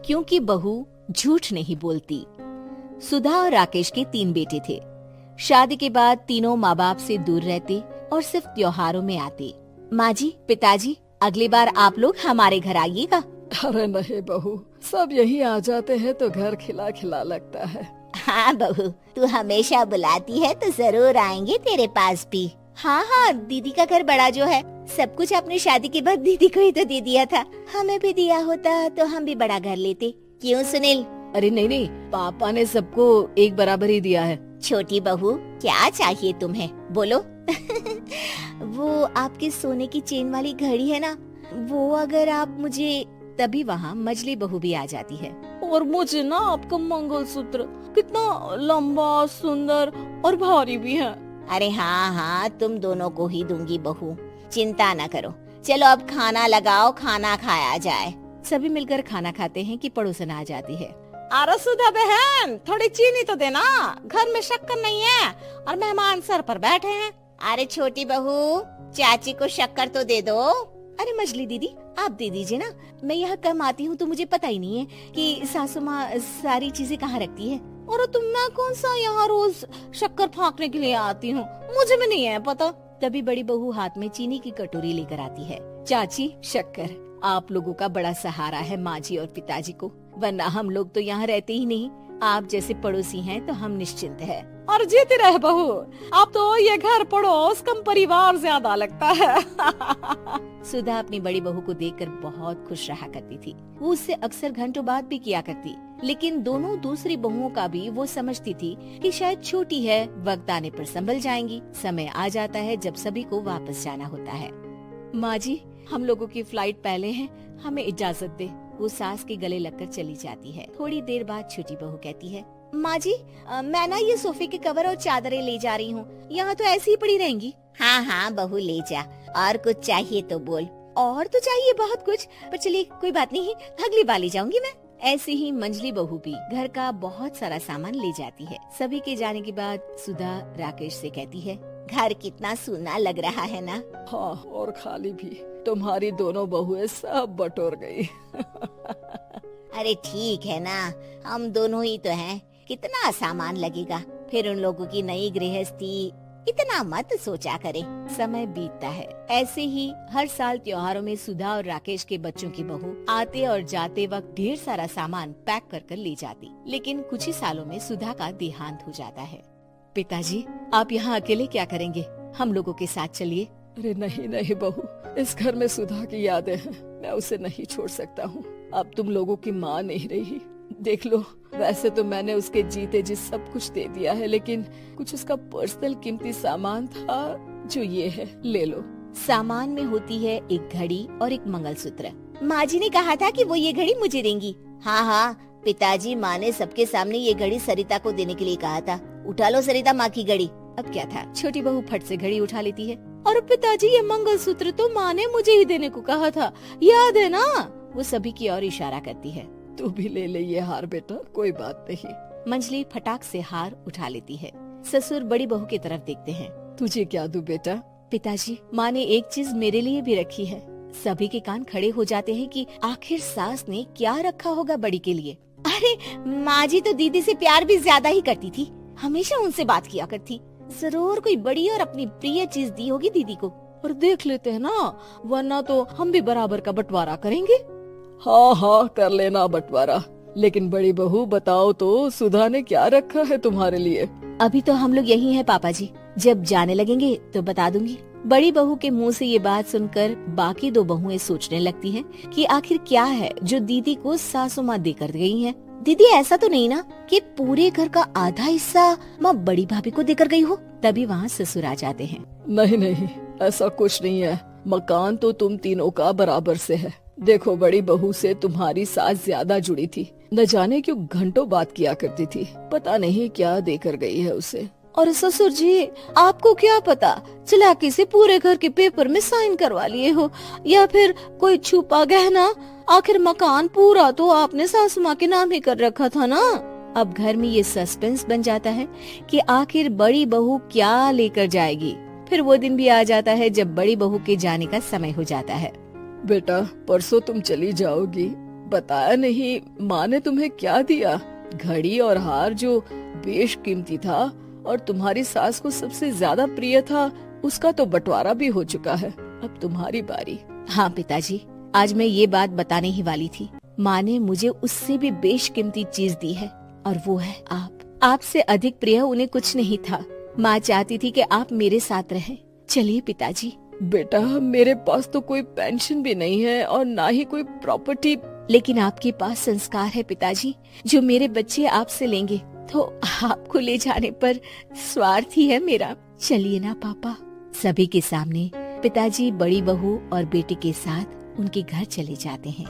क्योंकि बहू झूठ नहीं बोलती। सुधा और राकेश के 3 बेटे थे। शादी के बाद तीनों माँ बाप से दूर रहते और सिर्फ त्योहारों में आते। माँ जी, पिताजी, अगली बार आप लोग हमारे घर आइएगा। अरे नहीं बहू, सब यही आ जाते हैं तो घर खिला खिला लगता है। हाँ बहू, तू हमेशा बुलाती है तो जरूर आएंगे तेरे पास भी। हाँ हाँ, दीदी का घर बड़ा जो है, सब कुछ आपने शादी के बाद दीदी को ही तो दे दिया था। हमें भी दिया होता तो हम भी बड़ा घर लेते। क्यों सुनील? अरे नहीं नहीं, पापा ने सबको एक बराबर ही दिया है। छोटी बहू, क्या चाहिए तुम्हें, बोलो। वो आपके सोने की चेन वाली घड़ी है ना, वो अगर आप मुझे। तभी वहाँ मजली बहू भी आ जाती है। और मुझे ना आपका मंगलसूत्र कितना लंबा, सुंदर और भारी भी है। अरे हाँ हाँ, तुम दोनों को ही दूंगी बहू, चिंता न करो। चलो अब खाना लगाओ, खाना खाया जाए। सभी मिलकर खाना खाते हैं कि पड़ोसन आ जाती है। अरे सुधा बहन, थोड़ी चीनी तो देना, घर में शक्कर नहीं है और मेहमान सर पर बैठे हैं। अरे छोटी बहू, चाची को शक्कर तो दे दो। अरे मजली दीदी, आप दे दीजिए ना, मैं यहाँ कम आती हूँ तो मुझे पता ही नहीं है कि सासू माँ सारी चीजें कहाँ रखती है। और तुम मैं कौन सा यहाँ रोज शक्कर फाँकने के लिए आती हूँ, मुझे भी नहीं है पता। तभी बड़ी बहू हाथ में चीनी की कटोरी लेकर आती है। चाची, शक्कर आप लोगों का बड़ा सहारा है माँ जी और पिताजी को, वरना हम लोग तो यहाँ रहते ही नहीं। आप जैसे पड़ोसी हैं तो हम निश्चिंत हैं। और जीती रहे बहू, अब तो ये घर पड़ोस कम परिवार ज्यादा लगता है। सुधा अपनी बड़ी बहू को देखकर बहुत खुश रहा करती थी। वो उससे अक्सर घंटों बात भी किया करती, लेकिन दोनों दूसरी बहुओं का भी वो समझती थी कि शायद छोटी है, वक्त आने पर संभल जाएंगी। समय आ जाता है जब सभी को वापस जाना होता है। माँ जी, हम लोगों की फ्लाइट पहले है, हमें इजाजत दे। वो सास के गले लगकर चली जाती है। थोड़ी देर बाद छोटी बहू कहती है, माँ जी, मैं ना ये सोफे के कवर और चादरें ले जा रही हूँ, यहाँ तो ऐसी ही पड़ी रहेंगी। हाँ हाँ बहू, ले जा। और कुछ चाहिए तो बोल। और तो चाहिए बहुत कुछ, पर चलिए कोई बात नहीं, अगली बार ले जाऊंगी मैं। ऐसे ही मंजली बहू भी घर का बहुत सारा सामान ले जाती है। सभी के जाने के बाद सुधा राकेश से कहती है, घर कितना सूना लग रहा है ना। हाँ, और खाली भी। तुम्हारी दोनों बहुएं सब बटोर गई। अरे ठीक है ना, हम दोनों ही तो हैं, कितना सामान लगेगा। फिर उन लोगों की नई गृहस्थी, इतना मत सोचा करे। समय बीतता है। ऐसे ही हर साल त्योहारों में सुधा और राकेश के बच्चों की बहू आते और जाते वक्त ढेर सारा सामान पैक कर कर ले जाती। लेकिन कुछ ही सालों में सुधा का देहांत हो जाता है। पिताजी, आप यहाँ अकेले क्या करेंगे? हम लोगों के साथ चलिए। अरे नहीं नहीं बहू, इस घर में सुधा की यादें हैं, मैं उसे नहीं छोड़ सकता हूँ। अब तुम लोगों की माँ नहीं रही। देख लो, वैसे तो मैंने उसके जीते जी सब कुछ दे दिया है, लेकिन कुछ उसका पर्सनल कीमती सामान था जो ये है, ले लो। सामान में होती है एक घड़ी और एक मंगलसूत्र। माँ जी ने कहा था कि वो ये घड़ी मुझे देंगी। हाँ हाँ, पिताजी, माँ ने सबके सामने ये घड़ी सरिता को देने के लिए कहा था। उठा लो सरिता माँ की घड़ी। अब क्या था, छोटी बहू फट से घड़ी उठा लेती है। और पिताजी, ये मंगलसूत्र तो माँ ने मुझे ही देने को कहा था, याद है ना? वो सभी की ओर इशारा करती है। तू भी ले ले ये हार बेटा, कोई बात नहीं। मंजली फटाक से हार उठा लेती है। ससुर बड़ी बहू की तरफ देखते हैं। तुझे क्या दूं बेटा? पिताजी, माँ ने एक चीज मेरे लिए भी रखी है। सभी के कान खड़े हो जाते हैं कि आखिर सास ने क्या रखा होगा बड़ी के लिए। अरे माँ जी तो दीदी से प्यार भी ज्यादा ही करती थी, हमेशा उनसे बात किया करती। जरूर कोई बड़ी और अपनी प्रिय चीज दी होगी दीदी को। और देख लेते हैं ना, वरना तो हम भी बराबर का बंटवारा करेंगे। हाँ हाँ, कर लेना बंटवारा। लेकिन बड़ी बहू बताओ तो, सुधा ने क्या रखा है तुम्हारे लिए? अभी तो हम लोग यही हैं पापा जी, जब जाने लगेंगे तो बता दूंगी। बड़ी बहू के मुंह से ये बात सुनकर बाकी दो बहुएं सोचने लगती हैं कि आखिर क्या है जो दीदी को सासू माँ देकर गई हैं। दीदी, ऐसा तो नहीं ना कि पूरे घर का आधा हिस्सा माँ बड़ी भाभी को देकर गई हो? तभी वहाँ ससुर आ जाते हैं। नहीं नहीं, ऐसा कुछ नहीं है। मकान तो तुम तीनों का बराबर से है। देखो, बड़ी बहू से तुम्हारी सास ज्यादा जुड़ी थी, न जाने क्यों घंटों बात किया करती थी। पता नहीं क्या देकर गई है उसे। और ससुर जी, आपको क्या पता, चालाकी से पूरे घर के पेपर में साइन करवा लिए हो, या फिर कोई छुपा गहना। आखिर मकान पूरा तो आपने सासू माँ के नाम ही कर रखा था ना। अब घर में ये सस्पेंस बन जाता है कि आखिर बड़ी बहू क्या लेकर जाएगी। फिर वो दिन भी आ जाता है जब बड़ी बहू के जाने का समय हो जाता है। बेटा, परसों तुम चली जाओगी, बताया नहीं, माँ ने तुम्हें क्या दिया? घड़ी और हार जो बेशकीमती था और तुम्हारी सास को सबसे ज्यादा प्रिय था, उसका तो बंटवारा भी हो चुका है। अब तुम्हारी बारी। हाँ पिताजी, आज मैं ये बात बताने ही वाली थी। माँ ने मुझे उससे भी बेशकीमती चीज दी है और वो है आप। आपसे अधिक प्रिय उन्हें कुछ नहीं था। माँ चाहती थी कि आप मेरे साथ रहें। चलिए पिताजी। बेटा, मेरे पास तो कोई पेंशन भी नहीं है और ना ही कोई प्रॉपर्टी। लेकिन आपके पास संस्कार है पिताजी, जो मेरे बच्चे आपसे लेंगे, तो आपको ले जाने पर स्वार्थ ही है मेरा। चलिए ना पापा। सभी के सामने पिताजी बड़ी बहू और बेटी के साथ उनके घर चले जाते हैं।